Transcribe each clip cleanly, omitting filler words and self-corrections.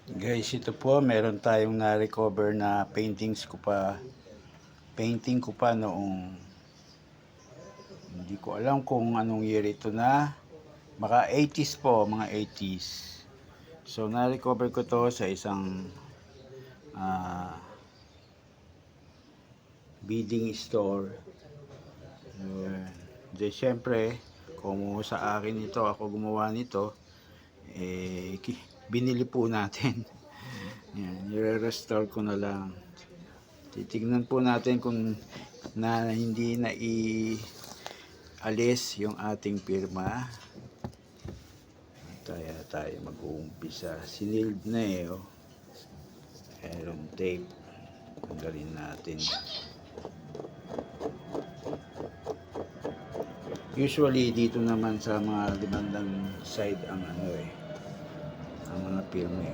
Guys, ito po, meron tayong na-recover na painting ko pa noong, hindi ko alam kung anong year ito na, baka 80s po, mga 80s. So, na-recover ko to sa isang ah, bidding store. Di syempre, kung sa akin ito, ako gumawa nito, binili po natin. Yan, i-restore ko na lang. Titignan po natin kung hindi na i-alis yung ating pirma. Tayo mag-uumpisa. Siniled na oh. Aeron tape. Tanggalin natin. Usually dito naman sa mga limandang side ang ang mga pirma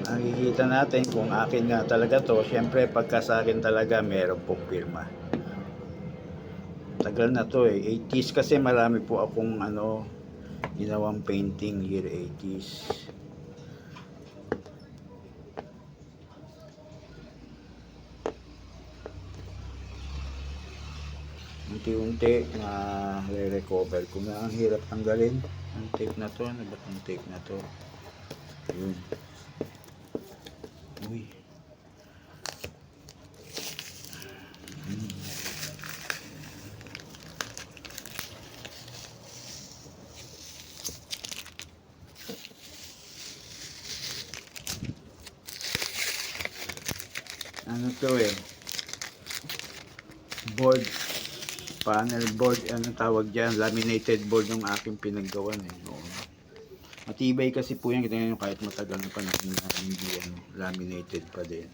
Nakikita natin kung akin nga talaga to. Syempre pagka sa akin talaga meron pong pirma. Tagal na to 80s kasi marami po akong ginawang painting year 80s. Unti-unti na re-recover ko na. Ang hirap tanggalin ang tape na to. Ano ba ang tape na to? Yun. Uy. Ano to board, panel board, ano tawag dyan, laminated board yung aking pinaggawan noon. Matibay kasi po yan, kita nyo kahit matagal na panahon na hindi laminated pa din.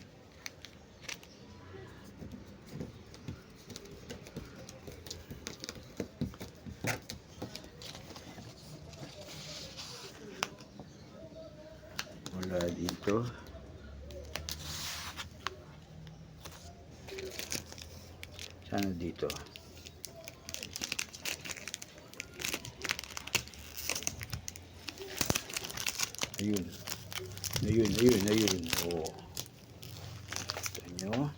Wala dito. Sana dito. Ayun. Oh. Ito nyo.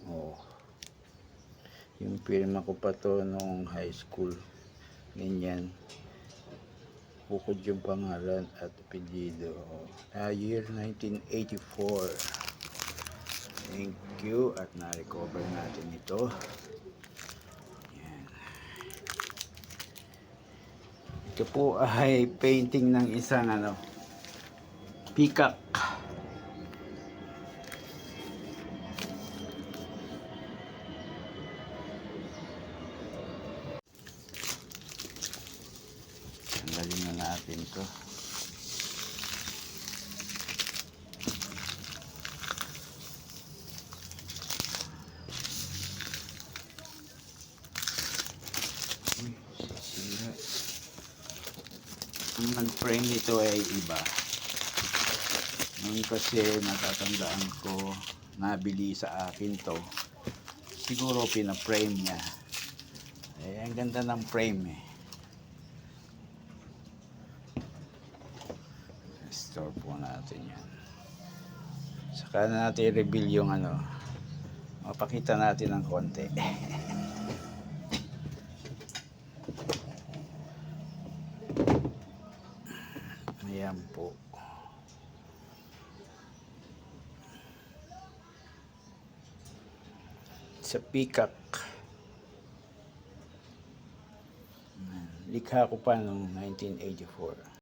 Oh. Yung pirma ko pa to noong high school. Ganyan. Bukod yung pangalan at apelyido. Year 1984. Thank you. At na-recover natin ito. Yan. Ito po ay painting ng isang peacock. Tanggalin na natin ito. Ang nag-frame nito ay iba. Noon kasi natatandaan ko, nabili sa akin to. Siguro pina-frame niya. Ang ganda ng frame Store po natin yan. Saka natin i-reveal yung mapakita natin ng konti. Ayan po. Sa peacock. Likha ko pa noong 1984.